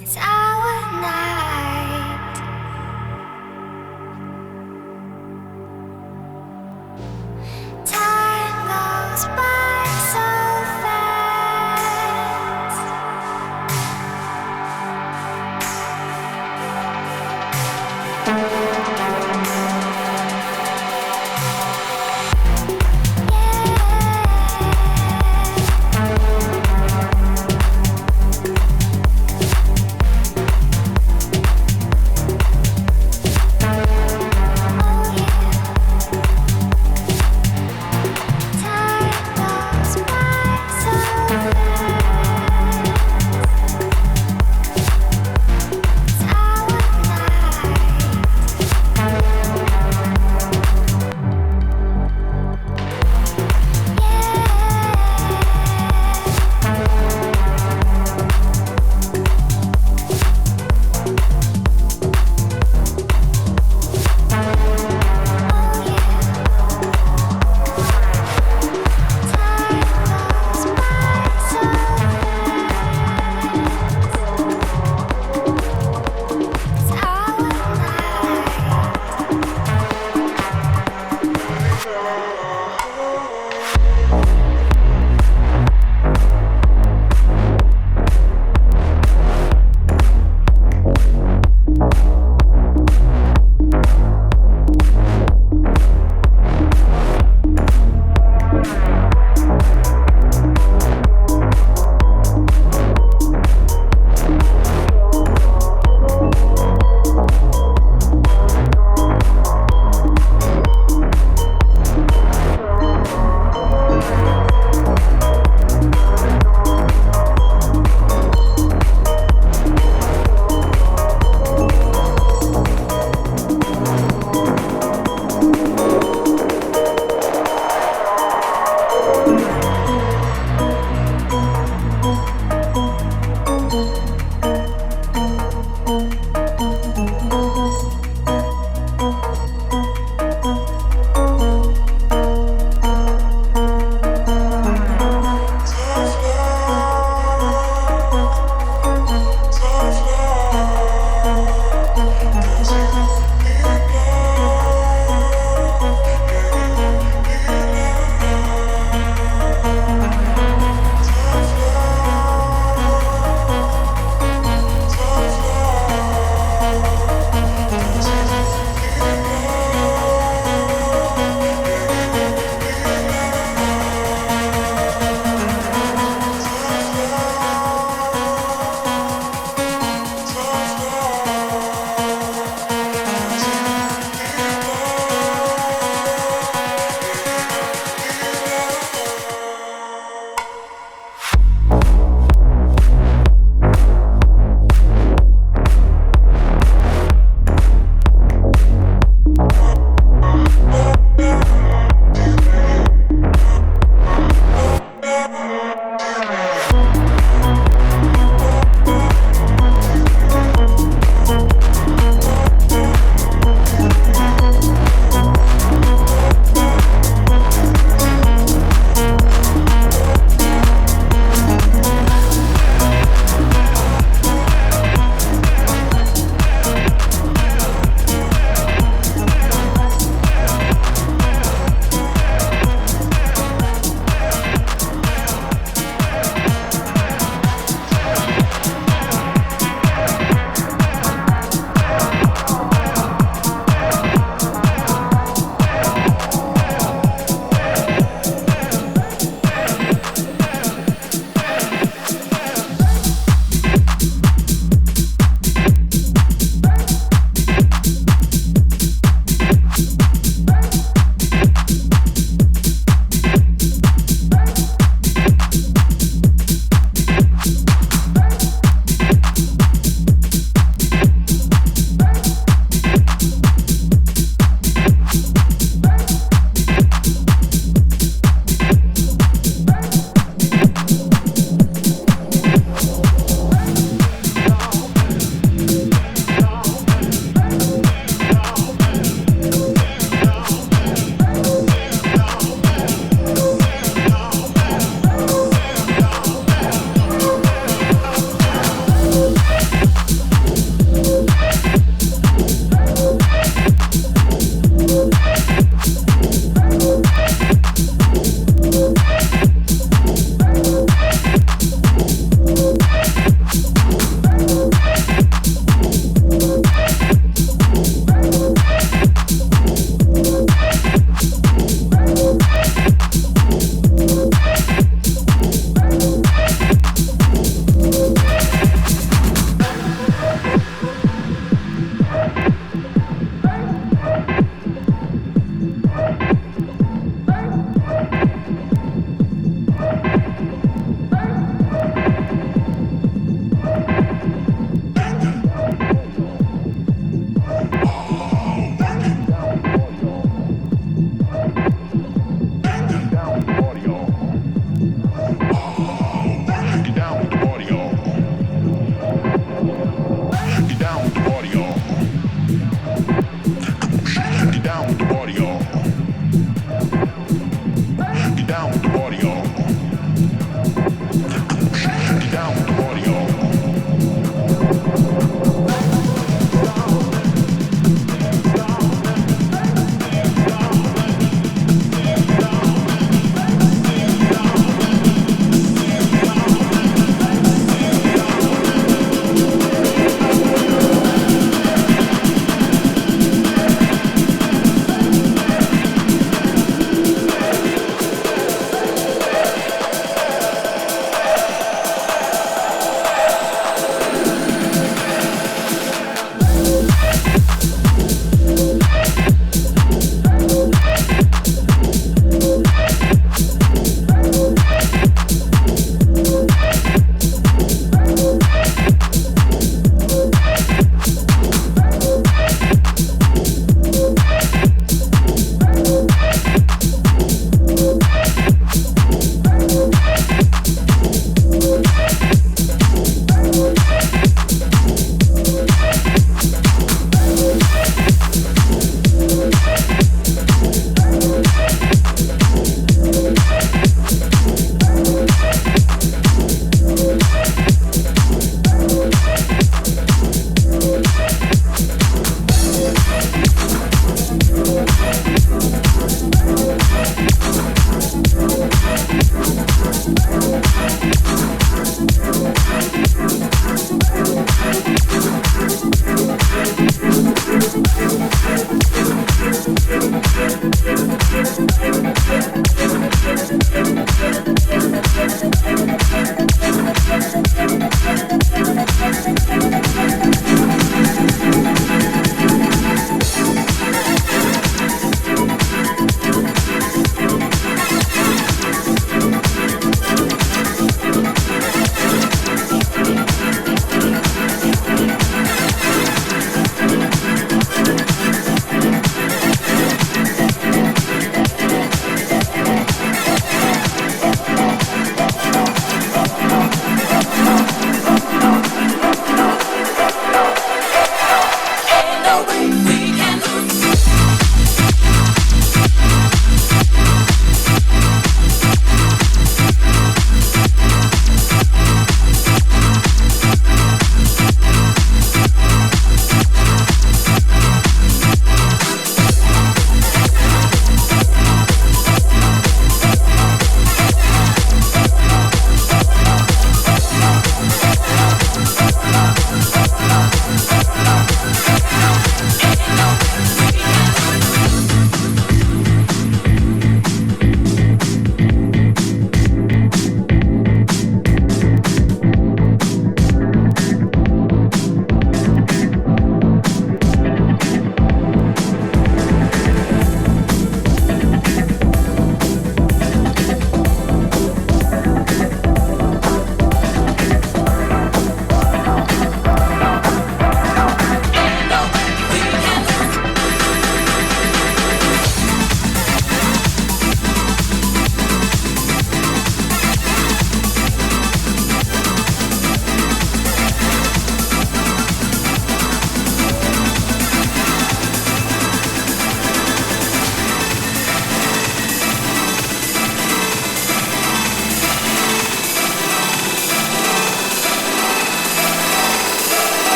It's our night. Time goes by so fast. Yeah.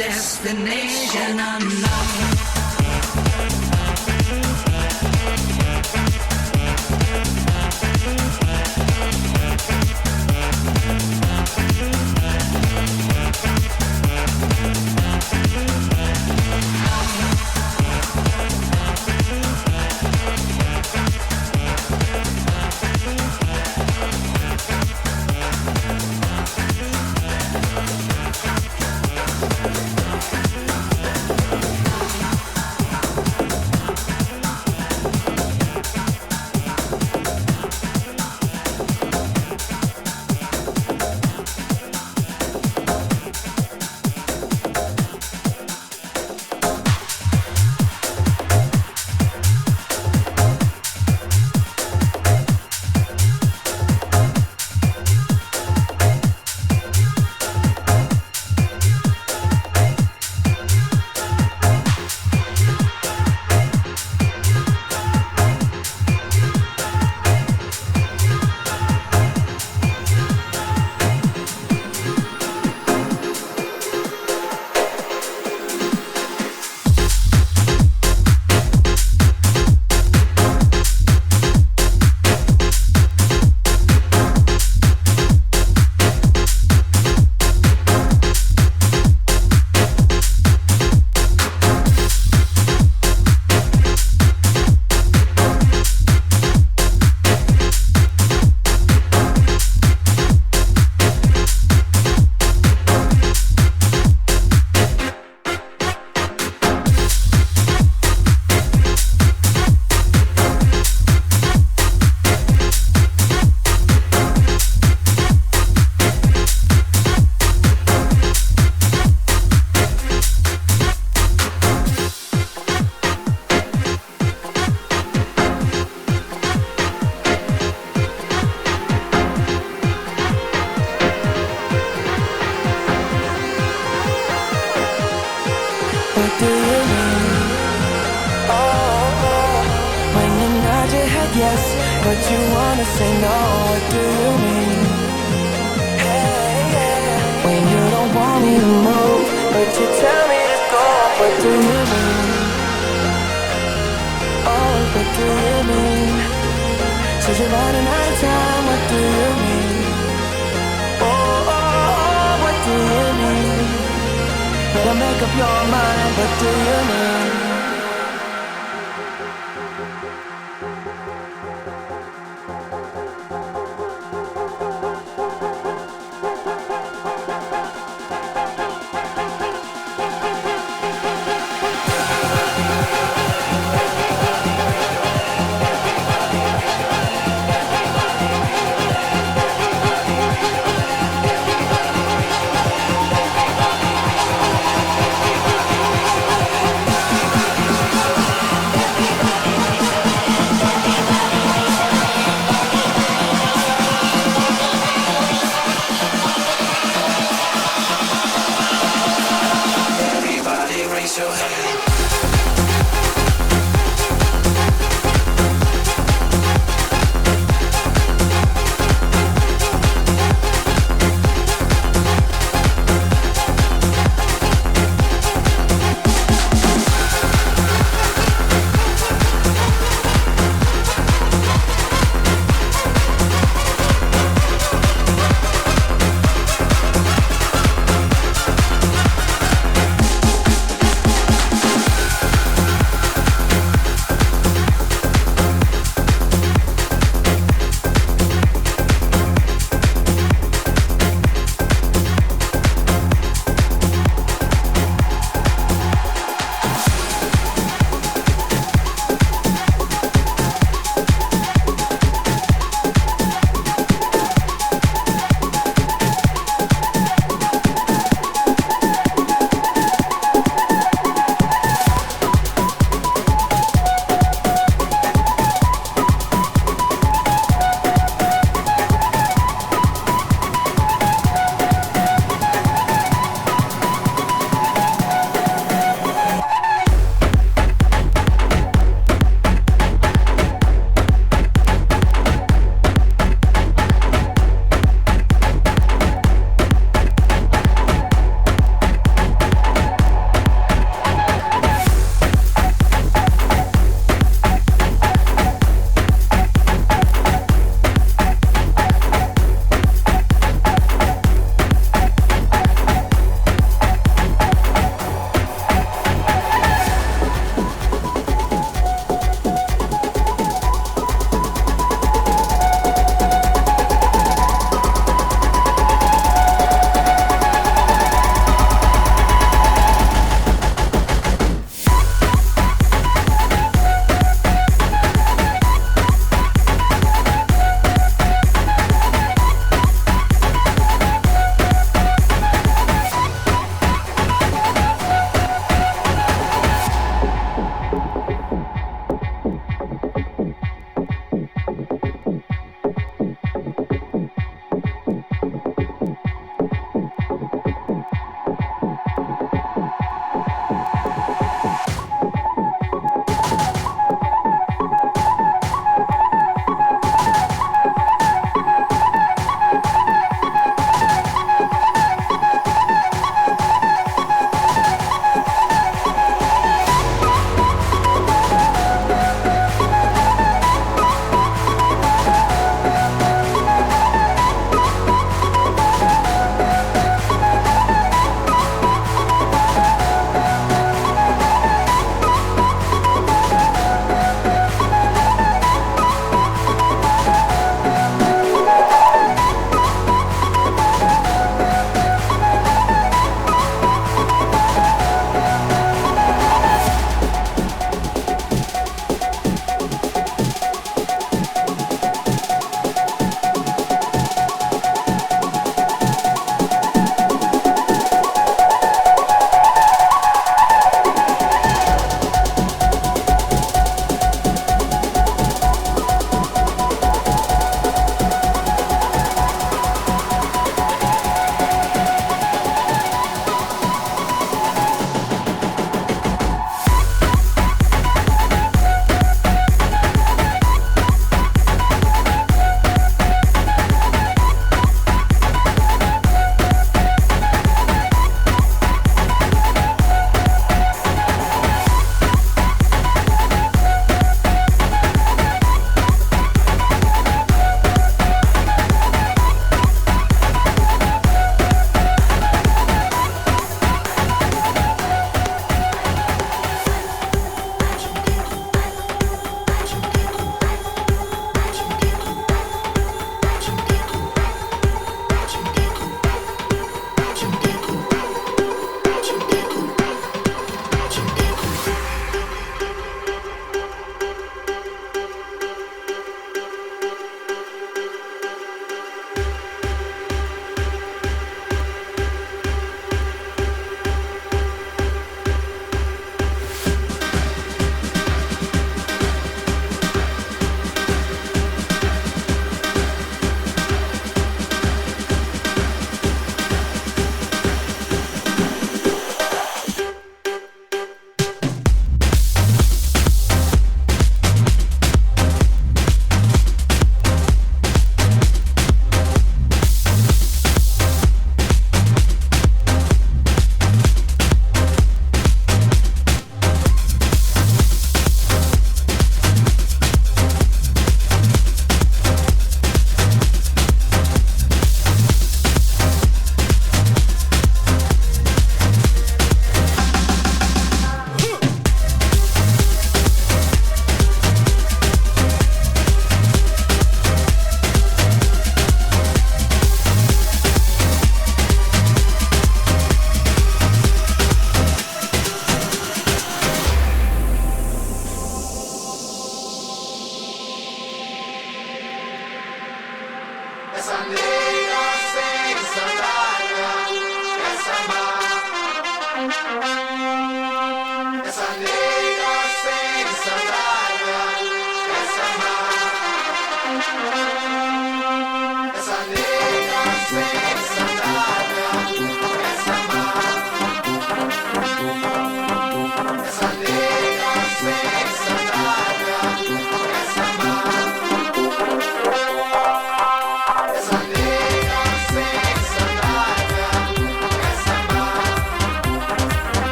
destination unknown.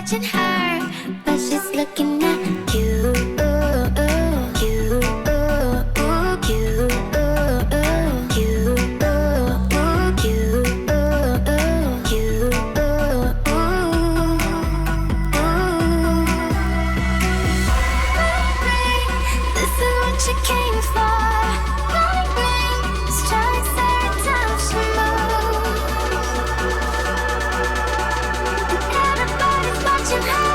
watching her, but she's looking at you. You, you, this is what you came for. Bling, bling, strikes every time she moves. Everybody's watching her.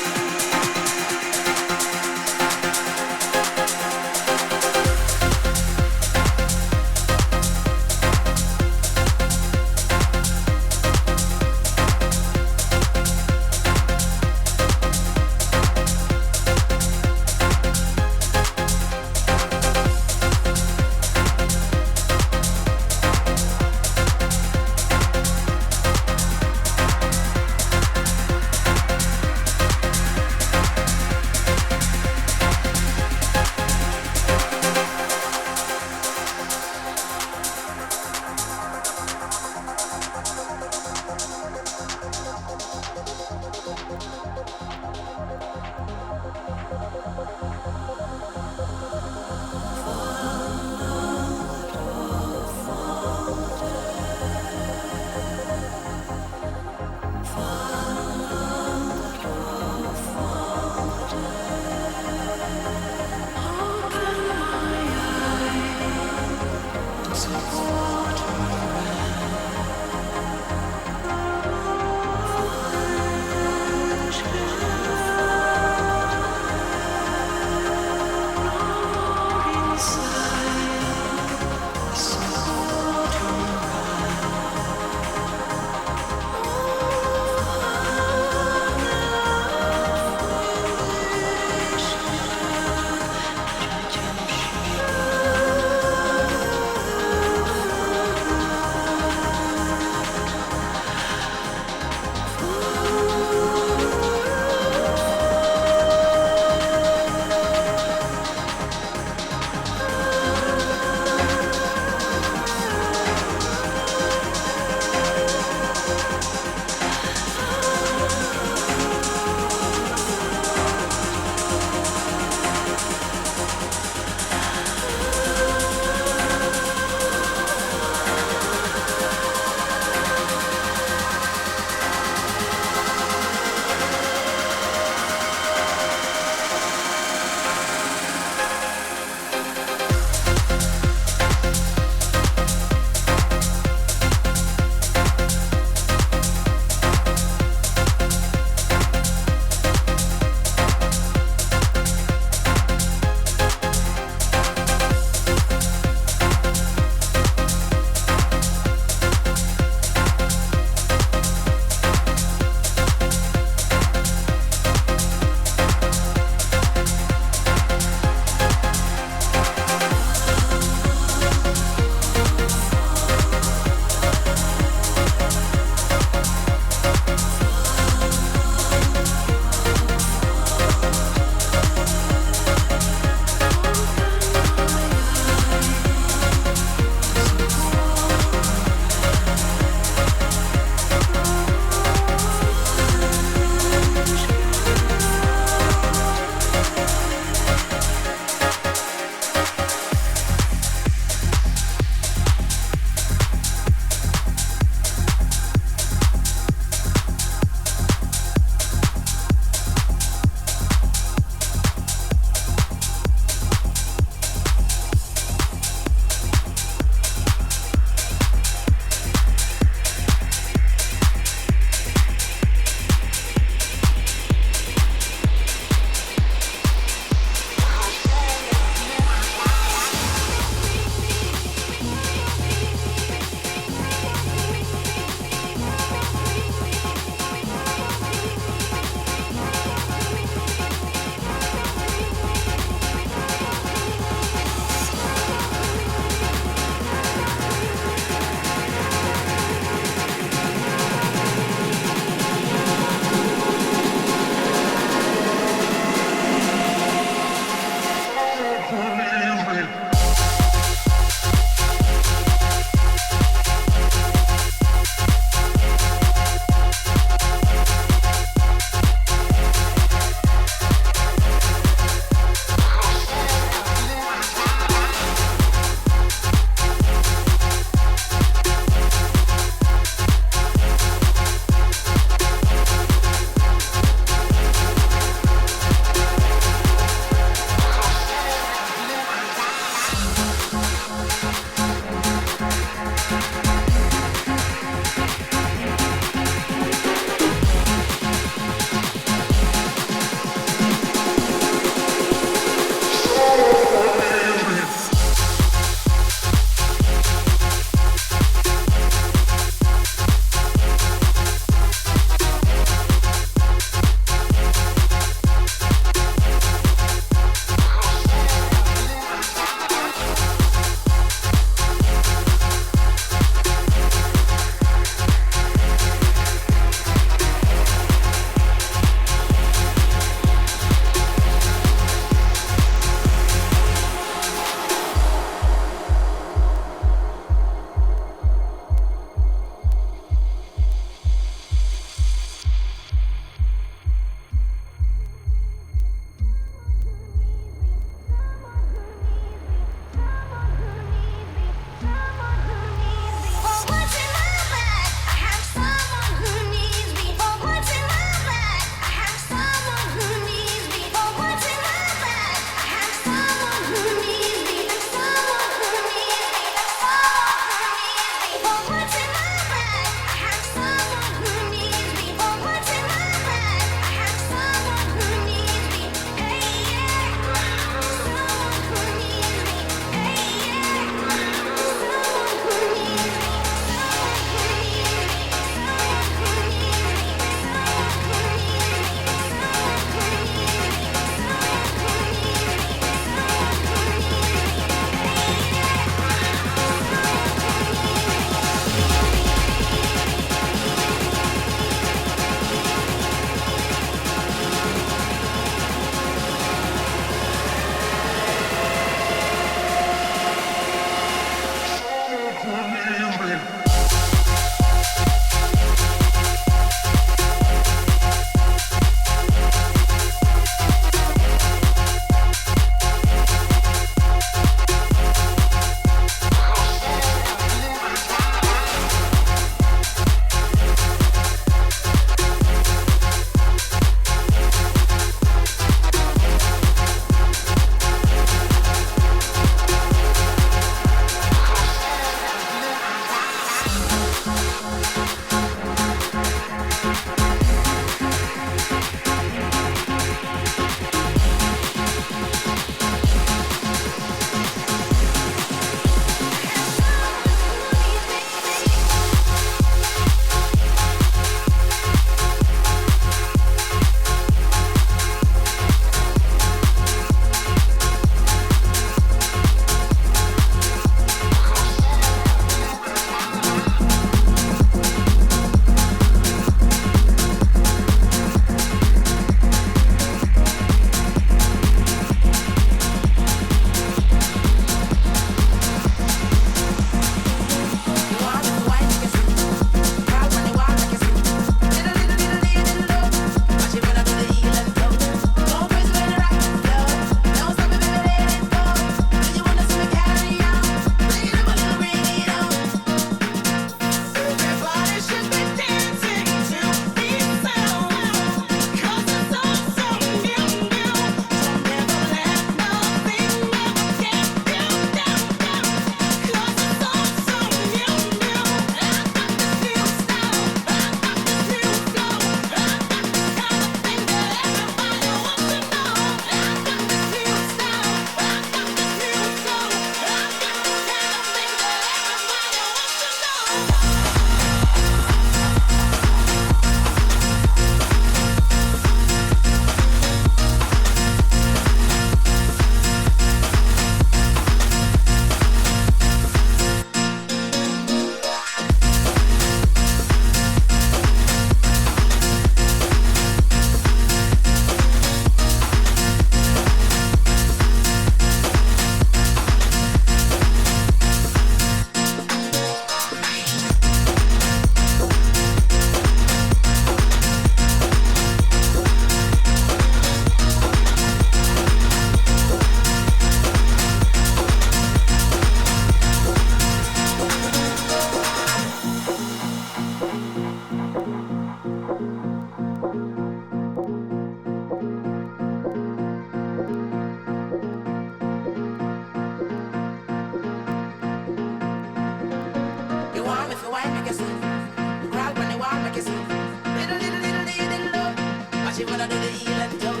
do the heel and toe.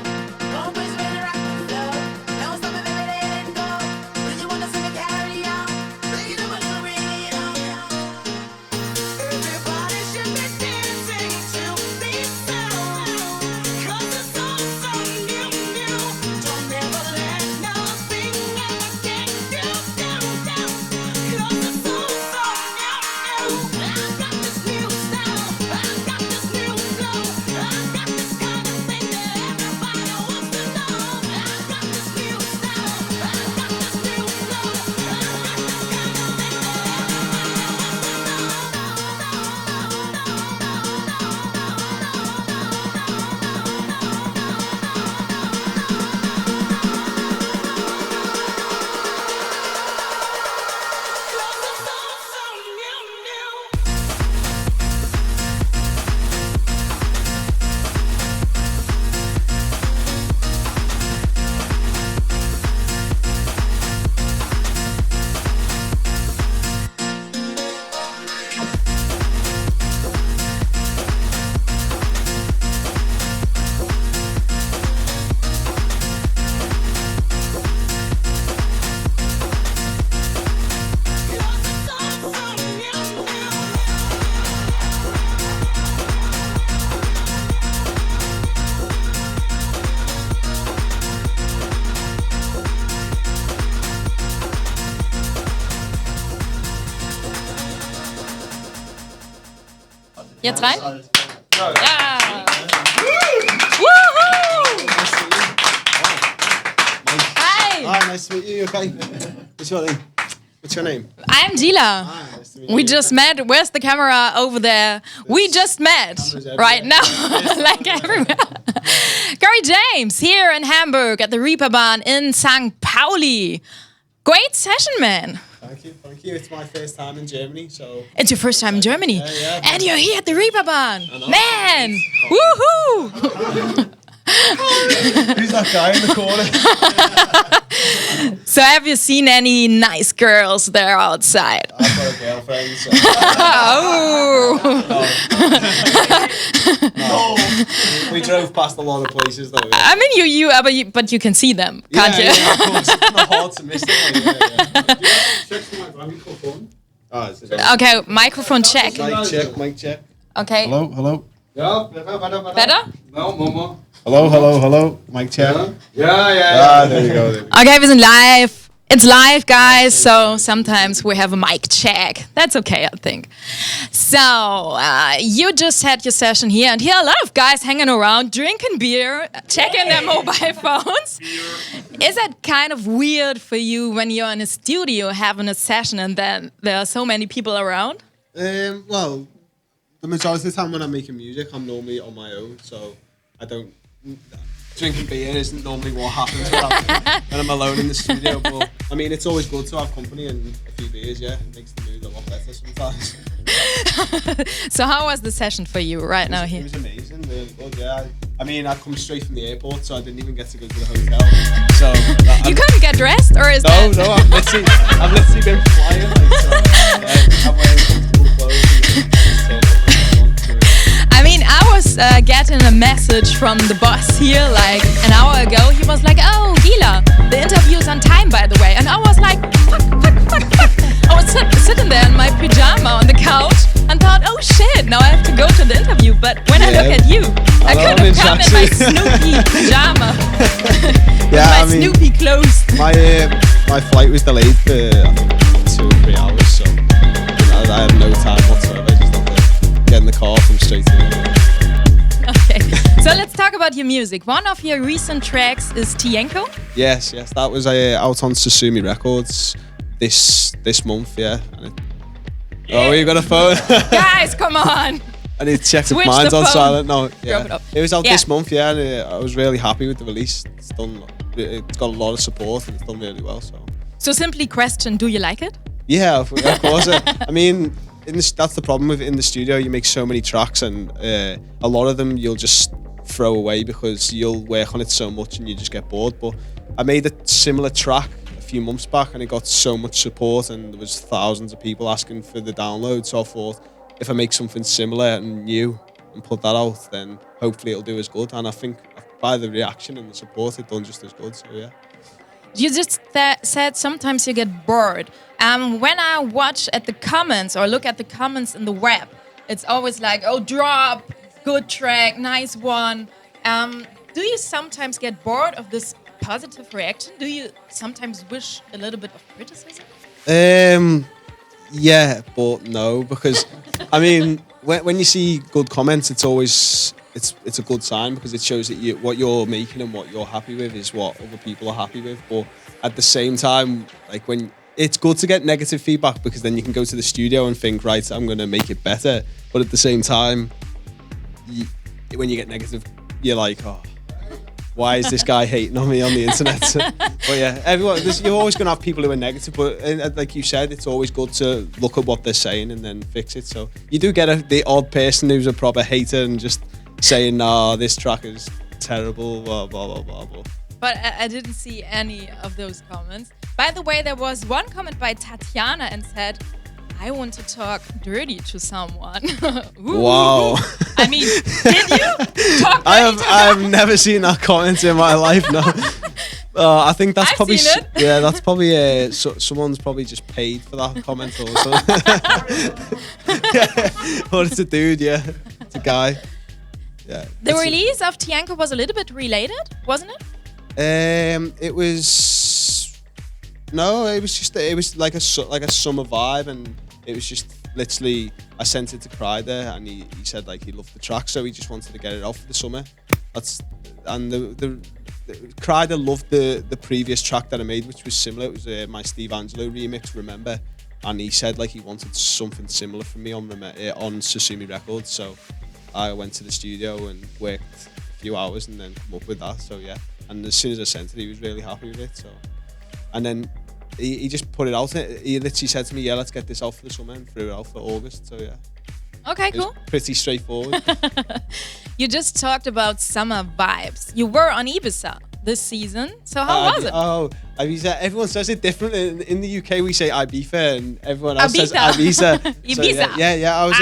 Go push when you rock the flow. Don't stop it, baby, let it go. When you wanna see me carry on, bring it up a little, bring it on. Everybody should be dancing to this sound. 'Cause it's so new, new. Don't ever let nothing ever get you down, down. 'Cause it's so new, new. I've got this new style. I've got this new flow. I've got this kind of thing that everybody wants to know. I've got this new style. I've got this new flow. I've got this kind of thing that Jetzt rein? Ja! Woohoo! Hi! Hi, nice to meet you. You okay? What's your name? What's your name? I'm Gila. Hi, nice to meet We you. just met. Where's the camera? Over there. We just met Cameras right now, everywhere. like everywhere. Gary James here in Hamburg at the Reeperbahn in St. Pauli. Great session, man. Thank you, thank you. It's my first time in Germany, so It's your first time in Germany. Yeah. And you're here at the Reeperbahn. know. Man! Woohoo! who's that guy in the corner? So have you seen any nice girls there outside? I've got a girlfriend, so Oh! we drove past a lot of places though. I mean, but you can see them, can't you? Yeah, of course. It's not hard to miss them. Like, Check for my microphone. Oh, is it on? Okay, microphone check. Mic check. Okay, Hello. Ja, better? No, mama. Hello. Mic check. Ja. There you go. Okay, wir sind live. It's live, guys, so sometimes we have a mic check. That's okay, I think. So, you just had your session here, and here are a lot of guys hanging around, drinking beer, checking their mobile phones. Is that kind of weird for you when you're in a studio having a session and then there are so many people around? Well, the majority of the time when I'm making music, I'm normally on my own, so I don't. Drinking beer isn't normally what happens when I'm alone in the studio. But I mean, it's always good to have company and a few beers. Yeah, it makes the mood a lot better sometimes. So how was the session for you right now It here? was amazing, really good. Yeah, I mean, I come straight from the airport, so I didn't even get to go to the hotel. So You couldn't get dressed, or is that? no, I've literally been flying. Like, so, I'm wearing comfortable clothes and just turn up and get on. I mean, I was getting a message from the boss here like an hour ago. He was like, "Oh, Gila, the interview's on time, by the way." And I was like, fuck. I was sitting there in my pajama on the couch and thought, "Oh shit, now I have to go to the interview." But when I look Yeah. at you, I Hello, could I'm in have come in my tracksuit. Snoopy pajama, Yeah, my I mean, Snoopy clothes. my flight was delayed for I think 2 or 3 hours, so I had no time whatsoever. Just had to get in the car from straight to Okay, so let's talk about your music. One of your recent tracks is Tienko. Yes, that was out on Susumi Records this month, yeah. Oh, you got a phone? Guys, come on. I need to check if Switch mine's the on phone. silent. No, Drop it yeah. up. It was out Yeah. this month, yeah, and I was really happy with the release. It's got a lot of support and it's done really well, so. So simply question, do you like it? Yeah, of course. I mean, that's the problem with it in the studio. You make so many tracks, and a lot of them you'll just throw away because you'll work on it so much and you just get bored. But I made a similar track a few months back, and it got so much support, and there was thousands of people asking for the download. So I thought, if I make something similar and new, and put that out, then hopefully it'll do as good. And I think by the reaction and the support, it's done just as good. So yeah. You just said sometimes you get bored. When I watch at the comments or look at the comments in the web, it's always like, oh, drop, good track, nice one. Do you sometimes get bored of this positive reaction? Do you sometimes wish a little bit of criticism? Yeah, but no, because I mean, when you see good comments, it's always it's a good sign, because it shows that what you're making and what you're happy with is what other people are happy with. But at the same time, like, when it's good to get negative feedback, because then you can go to the studio and think, right, I'm going to make it better. But at the same time, when you get negative, you're like, oh, why is this guy hating on me on the internet? But yeah, you're always going to have people who are negative, but like you said, it's always good to look at what they're saying and then fix it. So you do get the odd person who's a proper hater and just saying, nah, this track is terrible, blah, blah, blah, blah, blah. But I didn't see any of those comments. By the way, there was one comment by Tatiana and said, I want to talk dirty to someone. Ooh. Wow. I mean, did you talk dirty to I've never seen that comment in my life, no. I think that's I've probably seen it. Yeah, that's probably someone's probably just paid for that comment or something. Yeah. Or it's a dude, yeah. It's a guy. Yeah. The release of Tianko was a little bit related, wasn't it? It was like a summer vibe, and it was just literally, I sent it to Kryder, and he said like he loved the track, so he just wanted to get it out for the summer. And the Kryder loved the previous track that I made, which was similar. It was my Steve Angelo remix, Remember, and he said like he wanted something similar from me on Susumi Records. So I went to the studio and worked a few hours and then come up with that. So yeah. And as soon as I sent it, he was really happy with it. So, and then he just put it out. He literally said to me, "Yeah, let's get this out for the summer," and threw it out for August. So yeah. Okay, It was cool. pretty straightforward. You just talked about summer vibes. You were on Ibiza this season. So how was it? Oh, Ibiza. Everyone says it different. In the UK, we say Ibiza, and everyone else says Ibiza. Ibiza. So, Ibiza. yeah. I was.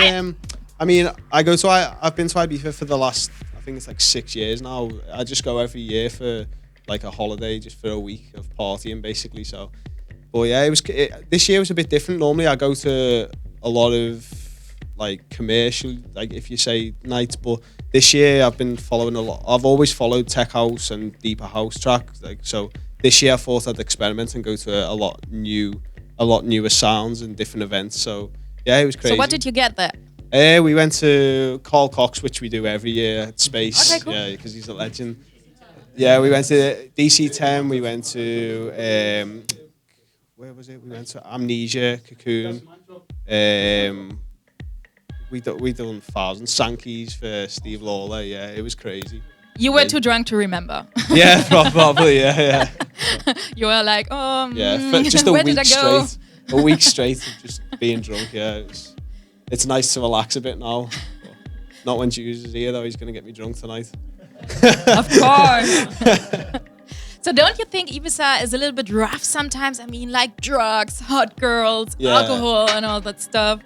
I mean, I've been to Ibiza for the last, I think it's like 6 years now. I just go every year for like a holiday, just for a week of partying, basically. So, but yeah, this year was a bit different. Normally, I go to a lot of like commercial, like if you say nights, but this year I've been following a lot. I've always followed tech house and deeper house tracks. Like, so this year I thought I'd experiment and go to a lot newer sounds and different events. So yeah, it was crazy. So what did you get there? We went to Carl Cox, which we do every year at Space. Okay, cool. Yeah, because he's a legend. Yeah, we went to DC10. We went to where was it? We went to Amnesia, Cocoon. We done thousands. Sankeys for Steve Lawler. Yeah, it was crazy. You were too drunk to remember. Yeah, probably. Yeah. You were like, Yeah, for just a where week did I go? straight. A week straight of just being drunk. Yeah, it's nice to relax a bit now. But not when Jules is here, though. He's going to get me drunk tonight. Of course. So don't you think Ibiza is a little bit rough sometimes? I mean, like drugs, hot girls, Yeah. alcohol, and all that stuff.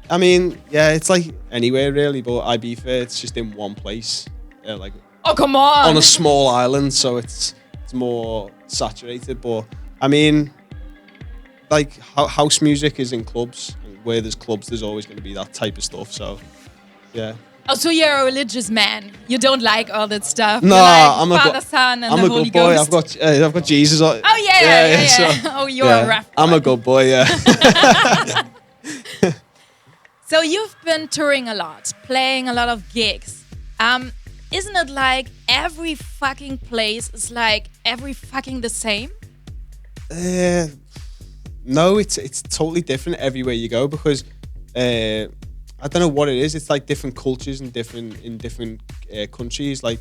I mean, yeah, it's like anywhere really, but Ibiza, it's just in one place. Like Oh, come on. on a small island, so it's more saturated. But I mean, like house music is in clubs, and where there's clubs, there's always going to be that type of stuff. So, yeah. Oh, so you're a religious man. You don't like all that stuff. No, you like I'm a Father, Son, and I'm the a Holy good boy. Ghost. I've got Jesus. Oh yeah. so, Oh, you're yeah, a rough boy. I'm a good boy. Yeah. So you've been touring a lot, playing a lot of gigs. Isn't it like every fucking place is like every fucking the same? No, it's totally different everywhere you go, because I don't know what it is. It's like different cultures and different countries. Like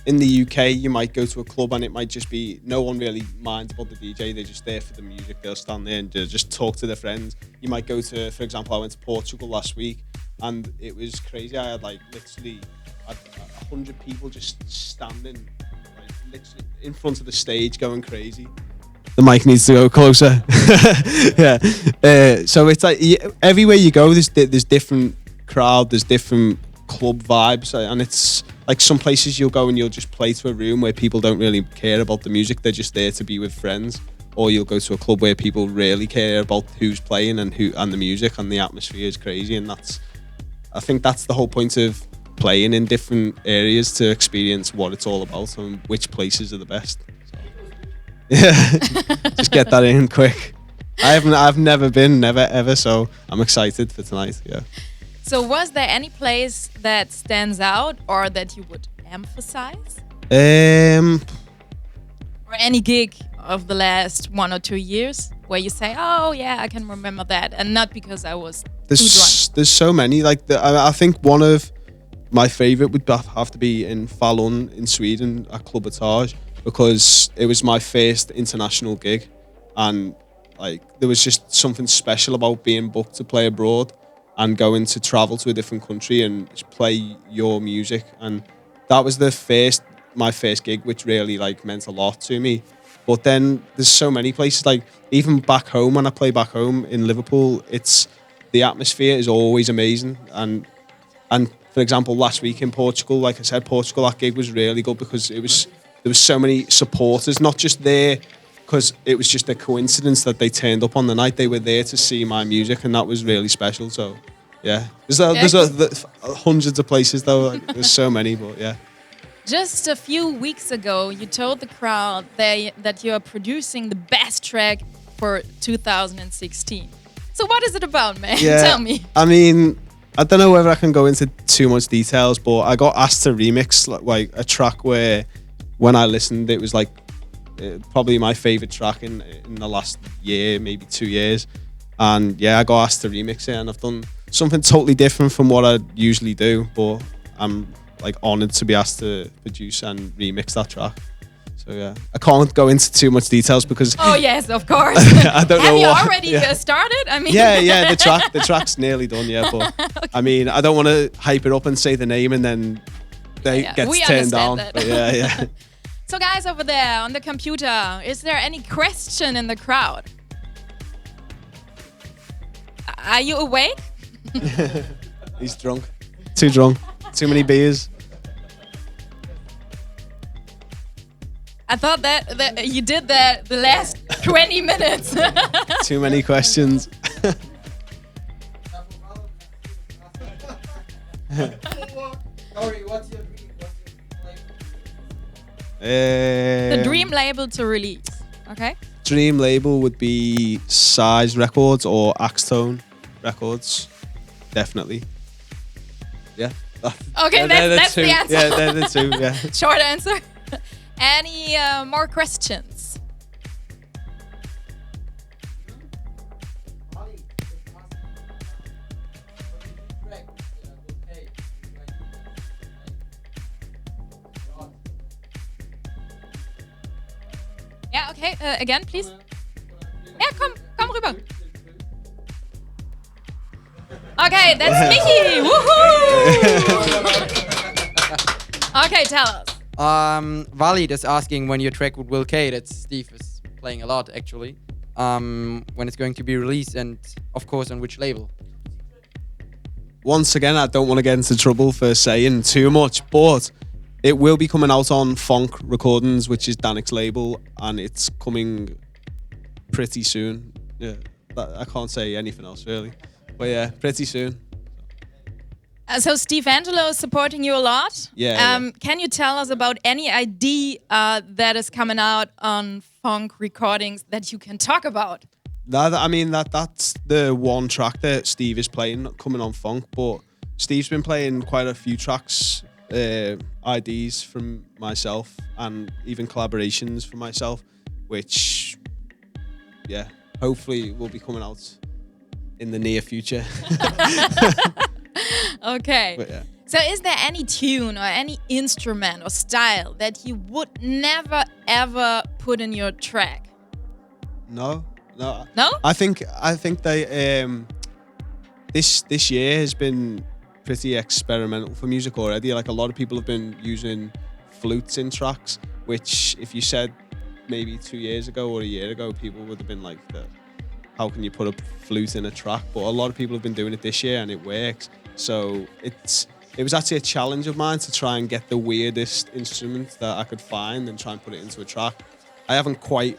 in the UK, you might go to a club and it might just be no one really minds about the DJ. They're just there for the music. They'll stand there and just talk to their friends. You might go to, for example, I went to Portugal last week and it was crazy. I had like literally 100 people just standing, like literally in front of the stage, going crazy. The mic needs to go closer. Yeah. So it's like everywhere you go, there's different crowd, there's different club vibes, and it's like some places you'll go and you'll just play to a room where people don't really care about the music, they're just there to be with friends, or you'll go to a club where people really care about who's playing and the music, and the atmosphere is crazy. And I think that's the whole point of playing in different areas, to experience what it's all about and which places are the best. So, yeah, just get that in quick. I've never been, never ever, so I'm excited for tonight. Yeah. So was there any place that stands out or that you would emphasize? Or any gig of the last 1 or 2 years where you say, oh yeah, I can remember that, and not because I was too drunk? There's so many. Like I think one of my favorite would have to be in Falun in Sweden at Club Etage, because it was my first international gig, and like there was just something special about being booked to play abroad and going to travel to a different country and just play your music. And that was my first gig, which really like meant a lot to me. But then there's so many places, like even back home, when I play back home in Liverpool, the atmosphere is always amazing. And for example, last week in Portugal, like I said, that gig was really good because there was so many supporters, not just there because it was just a coincidence that they turned up on the night. They were there to see my music, and that was really special. So yeah, there's hundreds of places though. Like, there's so many, but yeah. Just a few weeks ago, you told the crowd that you are producing the best track for 2016. So what is it about, man? Yeah, Tell me. I mean, I don't know whether I can go into too much details, but I got asked to remix like a track where, when I listened, it was like probably my favorite track in the last year, maybe 2 years. And yeah, I got asked to remix it, and I've done something totally different from what I usually do, but I'm like honored to be asked to produce and remix that track. So yeah, I can't go into too much details because Oh yes, of course. I don't know Have you what. already Yeah. Started? I mean, Yeah, the track's nearly done. Yeah, but Okay. I mean, I don't want to hype it up and say the name and then Yeah, gets we turned understand down. that. But yeah. So guys over there on the computer, is there any question in the crowd? Are you awake? He's drunk. Too drunk. Too many beers. I thought that you did that the last 20 minutes. Too many questions. Sorry, what's your dream? The dream label to release. Okay. Dream label would be Size Records or Axtone Records. Definitely. Yeah. Okay, that's the answer. Yeah, they're the two. Yeah. Short answer. Any more questions? Yeah, okay. Again, please. Yeah, komm rüber. Okay, that's Mickey. Woohoo! Okay, tell us. Valid is asking when your track with Will K, that Steve is playing a lot actually, when it's going to be released, and of course on which label. Once again, I don't want to get into trouble for saying too much, but it will be coming out on Funk Recordings, which is Danik's label, and it's coming pretty soon. Yeah, I can't say anything else really, but yeah, pretty soon. So Steve Angelo is supporting you a lot. Yeah. Can you tell us about any idea that is coming out on Funk Recordings that you can talk about? That's the one track that Steve is playing coming on Funk, but Steve's been playing quite a few tracks, IDs from myself and even collaborations from myself, which, yeah, hopefully will be coming out in the near future. Okay. But yeah. So is there any tune or any instrument or style that you would never ever put in your track? No. No? I think they this year has been pretty experimental for music already. Like a lot of people have been using flutes in tracks, which if you said maybe 2 years ago or a year ago, people would have been like, how can you put a flute in a track? But a lot of people have been doing it this year and it works. So it was actually a challenge of mine to try and get the weirdest instrument that I could find and try and put it into a track. I haven't quite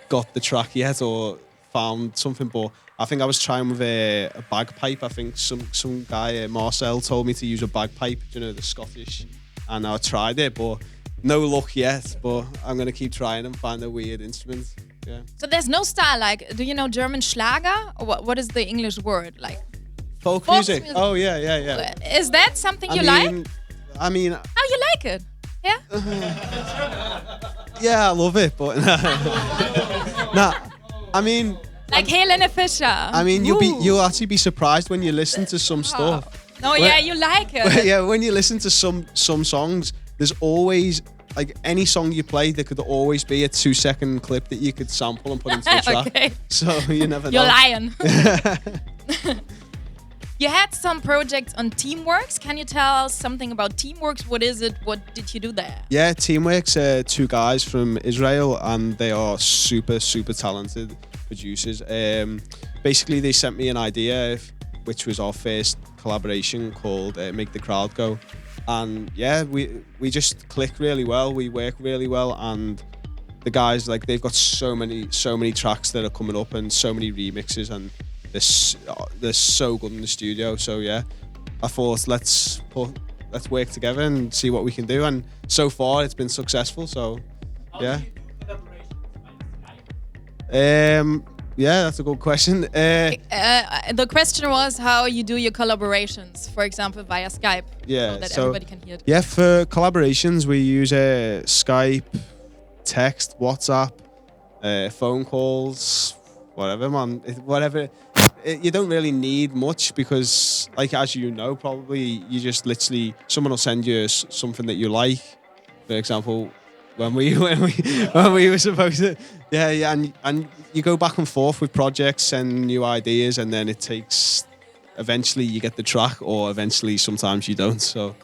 got the track yet or found something, but I think I was trying with a bagpipe. I think some guy, Marcel, told me to use a bagpipe, you know, the Scottish, and I tried it, but no luck yet. But I'm gonna keep trying and find a weird instrument. Yeah. So there's no style. Like, do you know German Schlager? Or what is the English word? Like, Folk Folk music. music. Oh yeah. is that something you like? I mean, Oh, you like it? Yeah. yeah, I love it, but nah. I mean, Like Helene Fischer. I mean, you'll actually be surprised when you listen to some stuff. No, Well- yeah, you like it. Yeah, when you listen to some songs, there's always like any song you play, there could always be a 2-second clip that you could sample and put into a track. Okay. So you never know. You're lying. You had some projects on Teamworks. Can you tell us something about Teamworks? What is it? What did you do there? Yeah, Teamworks, 2 guys from Israel, and they are super talented producers. Basically, they sent me an idea, which was our first collaboration called Make the Crowd Go. And yeah, we just click really well. We work really well, and the guys, like, they've got so many tracks that are coming up and so many remixes, and they're so good in the studio. So yeah, I thought let's work together and see what we can do. And so far, it's been successful. So yeah. Yeah, that's a good question. The question was how you do your collaborations, for example, via Skype. Yeah, so that so- everybody can hear it. Yeah, for collaborations, we use Skype, text, WhatsApp, phone calls, whatever, man. You don't really need much because, like, as you know, probably you just literally someone will send you something that you like. For example, when we were supposed to, yeah, and you go back and forth with projects, send new ideas, and then it takes. Eventually, you get the track, or eventually, sometimes you don't. So.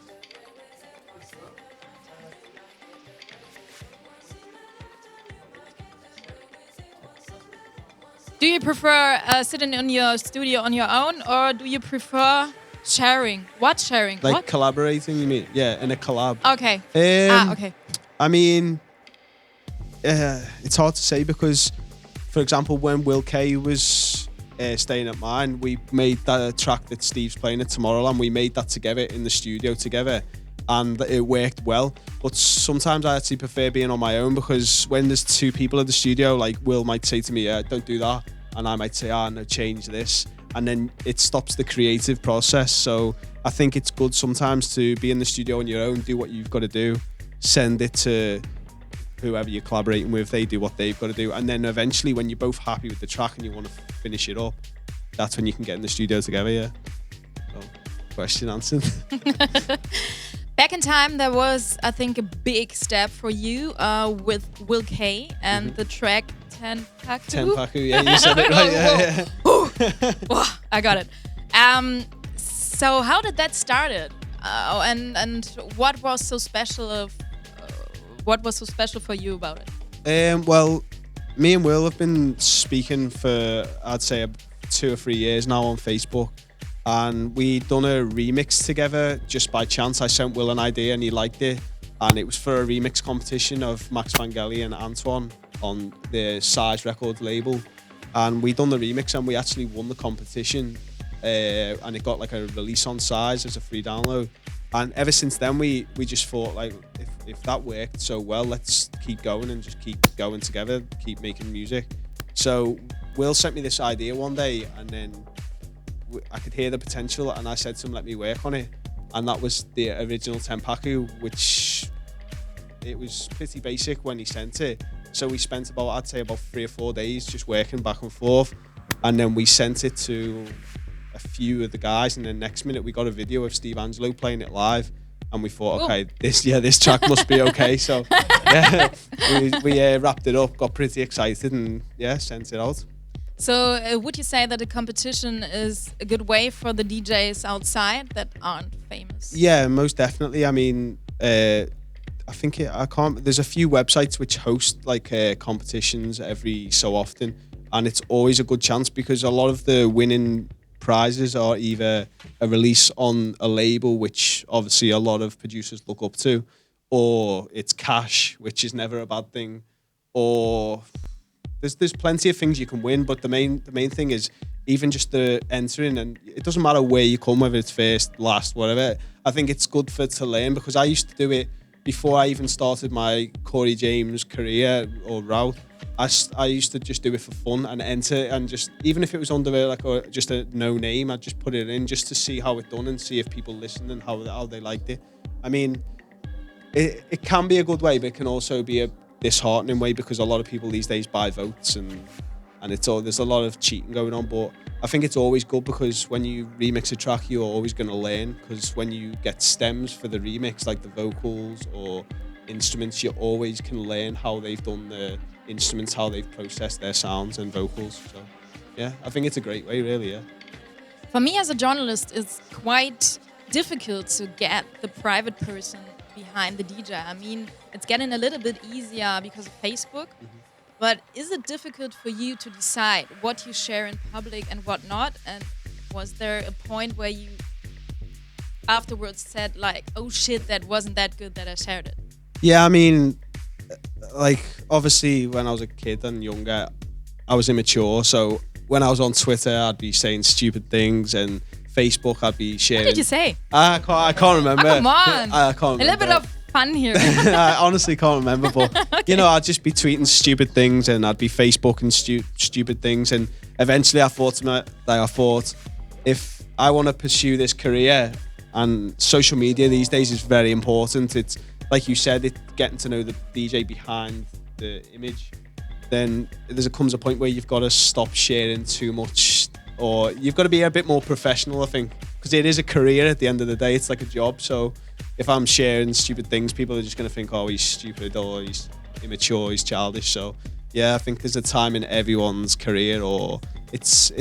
Do you prefer sitting in your studio on your own, or do you prefer sharing? What sharing? Like what? collaborating, you mean? Yeah, in a collab. Okay. Okay. I mean, it's hard to say because, for example, when Will K was staying at mine, we made that track that Steve's playing at Tomorrowland. We made that together in the studio together, and it worked well. But sometimes I actually prefer being on my own because when there's 2 people in the studio, like Will might say to me, "Don't do that," and I might say, no, change this. And then it stops the creative process. So I think it's good sometimes to be in the studio on your own, do what you've got to do, send it to whoever you're collaborating with, they do what they've got to do. And then eventually when you're both happy with the track and you want to finish it up, that's when you can get in the studio together, yeah. So, question answered. Back in time, there was, I think, a big step for you with Will K and the track Tenpaku. Tenpaku, yeah, you said it right. Yeah. Whoa, I got it. So how did that started? And what was so special for you about it? Well, me and Will have been speaking for, I'd say, 2 or 3 years now on Facebook. And we done a remix together just by chance. I sent Will an idea and he liked it. And it was for a remix competition of Max Vangeli and Antoine on the Size Records label. And we done the remix and we actually won the competition. And it got like a release on Size as a free download. And ever since then, we just thought, like, if that worked so well, let's keep going and just keep going together, keep making music. So Will sent me this idea one day and then I could hear the potential and I said to him, let me work on it. And that was the original Tenpaku, which it was pretty basic when he sent it. So we spent about, I'd say about 3 or 4 days just working back and forth. And then we sent it to a few of the guys. And then next minute we got a video of Steve Angelo playing it live. And we thought, okay, this track must be okay. So yeah, we wrapped it up, got pretty excited and yeah, sent it out. So would you say that a competition is a good way for the DJs outside that aren't famous? Yeah, most definitely. I mean, I think there's a few websites which host like competitions every so often, and it's always a good chance because a lot of the winning prizes are either a release on a label, which obviously a lot of producers look up to, or it's cash, which is never a bad thing, or there's plenty of things you can win. But the main thing is even just the entering, and it doesn't matter where you come, whether it's first, last, whatever. I think it's good to learn, because I used to do it before I even started my Corey James career or route. I used to just do it for fun and enter, and just even if it was under just a no name, I'd just put it in just to see how it done and see if people listened and how they liked it. I mean, it can be a good way, but it can also be a disheartening way, because a lot of people these days buy votes and there's a lot of cheating going on. But I think it's always good, because when you remix a track, you're always going to learn, because when you get stems for the remix, like the vocals or instruments, you always can learn how they've done the instruments, how they've processed their sounds and vocals. So yeah, I think it's a great way, really. Yeah. For me as a journalist, it's quite difficult to get the private person behind the DJ. I mean, it's getting a little bit easier because of Facebook, but is it difficult for you to decide what you share in public and what not? And was there a point where you afterwards said like, oh shit, that wasn't that good that I shared it? Yeah, I mean, like, obviously when I was a kid and younger, I was immature. So when I was on Twitter, I'd be saying stupid things, and Facebook, I'd be sharing. What did you say? I can't remember. Oh, come on. I can't remember. A little bit of fun here. I honestly can't remember, but Okay. you know, I'd just be tweeting stupid things, and I'd be Facebooking stupid things, and eventually I thought if I want to pursue this career, and social media these days is very important. It's like you said, it's getting to know the DJ behind the image. Then comes a point where you've got to stop sharing too much, or you've got to be a bit more professional, I think, because it is a career at the end of the day. It's like a job. So if I'm sharing stupid things, people are just going to think, oh, he's stupid, or he's immature, he's childish. So yeah, I think there's a time in everyone's career, or it's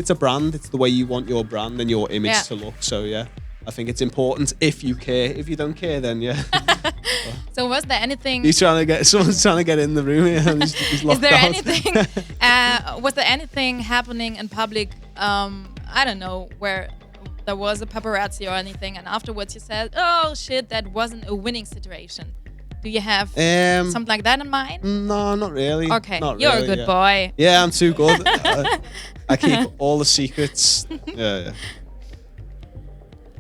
a brand. It's the way you want your brand and your image to look. So yeah, I think it's important if you care. If you don't care, then yeah. So was there anything? Someone's trying to get in the room here. And he's locked Is there out. anything? Was there anything happening in public? I don't know, where there was a paparazzi or anything, and afterwards you said, "Oh shit, that wasn't a winning situation." Do you have something like that in mind? No, not really. Okay, Not you're really, a good yeah. boy. Yeah, I'm too good. I keep all the secrets. Yeah.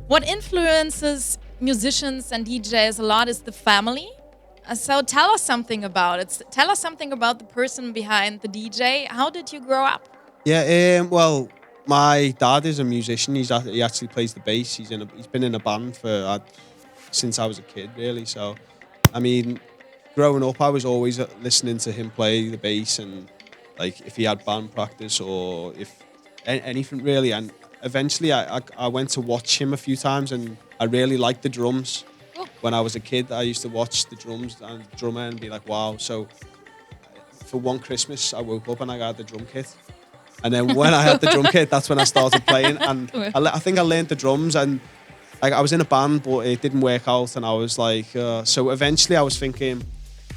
What influences musicians and DJs a lot is the family. So tell us something about it. Tell us something about the person behind the DJ. How did you grow up? Yeah. Well, my dad is a musician. He actually plays the bass. He's been in a band since I was a kid, really. So, I mean, growing up, I was always listening to him play the bass, and like if he had band practice or if anything really. And eventually, I went to watch him a few times, and I really liked the drums. Oh. When I was a kid, I used to watch the drums and the drummer and be like, wow. So for one Christmas, I woke up and I got the drum kit. And then when I had the drum kit, that's when I started playing. And I think I learned the drums, and I was in a band, but it didn't work out. And I was like, so eventually I was thinking,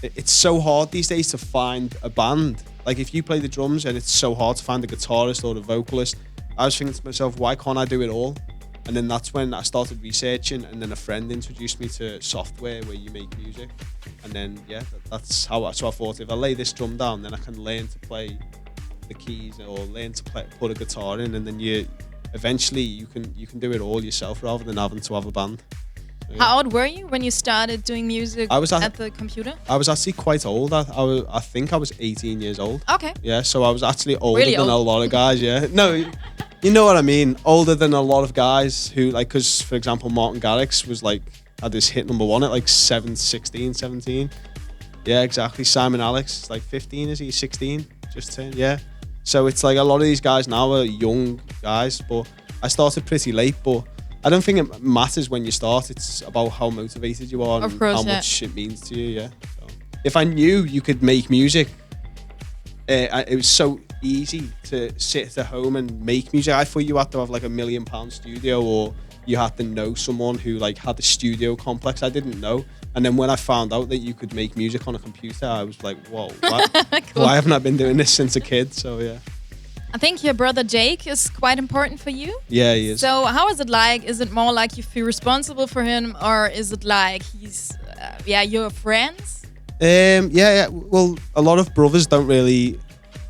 it's so hard these days to find a band. Like if you play the drums, and it's so hard to find a guitarist or a vocalist, I was thinking to myself, why can't I do it all? And then that's when I started researching, and then a friend introduced me to software where you make music. And then, yeah, that's how so I thought, if I lay this drum down, then I can learn to play the keys or learn to put a guitar in, and then eventually you can do it all yourself rather than having to have a band. So, yeah. How old were you when you started doing music at the computer? I was actually quite old. I think I was 18 years old. Okay. Yeah, so I was actually older Really than old. a lot of guys. Yeah, no, you know what I mean. Older than a lot of guys who like, because for example, Martin Garrix was like had this hit number one at like 16, 17. Yeah, exactly. Simon Alex is like 15. Is he 16? Just turned. Yeah. So it's like a lot of these guys now are young guys, but I started pretty late. But I don't think it matters when you start. It's about how motivated you are and Of course, how yeah. much it means to you. Yeah. So if I knew you could make music, it was so easy to sit at home and make music. I thought you had to have like £1 million studio, or you had to know someone who like had a studio complex. I didn't know. And then when I found out that you could make music on a computer, I was like, whoa, why, Cool. why haven't I been doing this since a kid? So yeah. I think your brother Jake is quite important for you. Yeah, he is. So how is it like? Is it more like you feel responsible for him, or is it like he's, you're friends? Yeah. Well, a lot of brothers don't really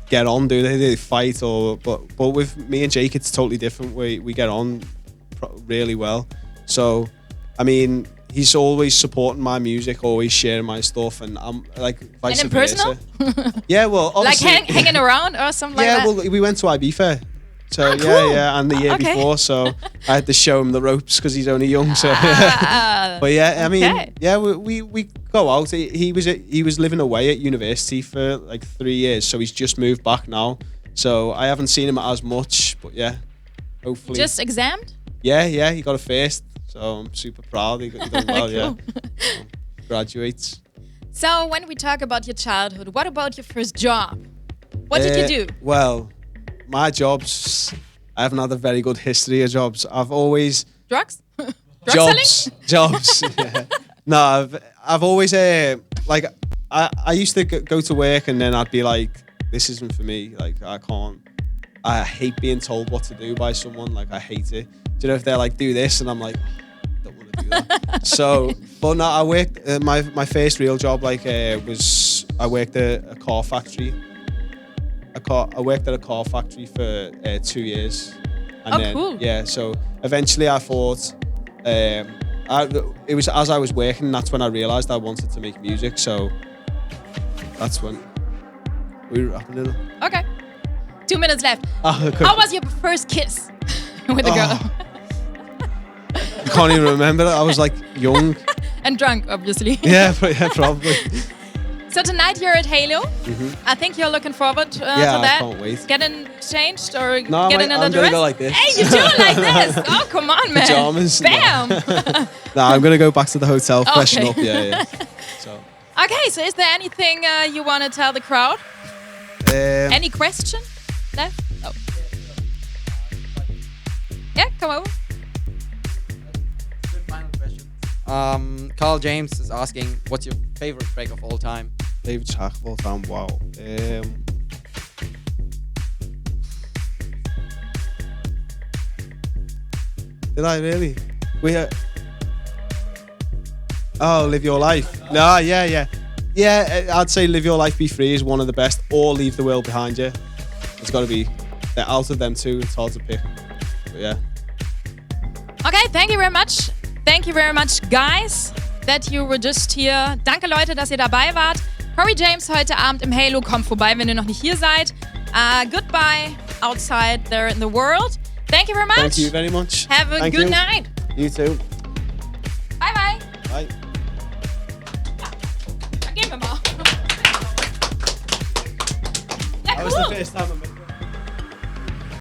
get on, do they? They fight, but with me and Jake, it's totally different. We get on really well. So, I mean, he's always supporting my music, always sharing my stuff, and I'm like vice And in versa. personal? Yeah, well, Like obviously, hanging around or something like yeah, that? well, we went to Ibiza. So Ah, cool. yeah, and the year Okay. before, so I had to show him the ropes because he's only young. So, Ah, but yeah, I mean, okay. yeah, we go out. He was living away at university for like 3 years, so he's just moved back now. So I haven't seen him as much, but yeah, hopefully. Just examined? Yeah, he got a first, so I'm super proud. He done well, yeah. Cool. So, graduates. So when we talk about your childhood, what about your first job? What did you do? Well, my jobs, I haven't had a very good history of jobs. I've always Drugs? Drug selling? jobs. Yeah. No, I've always like I used to go to work and then I'd be like, this isn't for me. Like I hate being told what to do by someone. Like I hate it. Do you know if they're like do this and I'm like, I don't want to do that. So, but no, I worked. My first real job was I worked at a car factory. I worked at a car factory for 2 years. And then, cool. Yeah, so eventually I thought, it was as I was working, that's when I realised I wanted to make music. So that's when we were wrapping it up. Okay. 2 minutes left. Oh, okay. How was your first kiss with a girl? I can't even remember it. I was like young. And drunk, obviously. Yeah, probably. So tonight you're at Halo. I think you're looking forward to that. I can't wait. Getting changed or No, getting another I'm gonna dress? go like this. Hey, you do it like this. Oh, come on, man. Pajamas. Bam. No, I'm gonna go back to the hotel, freshen Okay. up. Yeah. So. Okay, so is there anything you want to tell the crowd? Any question left? Oh. Yeah, come over. Good final question. Carl James is asking, what's your favorite track of all time? Favorite track of all time? Wow. Did I really? Live Your Life. No, yeah. Yeah, I'd say Live Your Life, Be Free is one of the best, or Leave the World Behind You. It's got to be, out of them two, it's hard to pick. But yeah. Okay, thank you very much. Thank you very much, guys, that you were just here. Danke, Leute, dass ihr dabei wart. Corey James heute Abend im Halo. Kommt vorbei, wenn ihr noch nicht hier seid. Goodbye outside there in the world. Thank you very much. Thank you very much. Have a Thank good you. night. You too. Bye-bye. Bye. Dann gehen wir mal. Ja, That was the cool. first time I met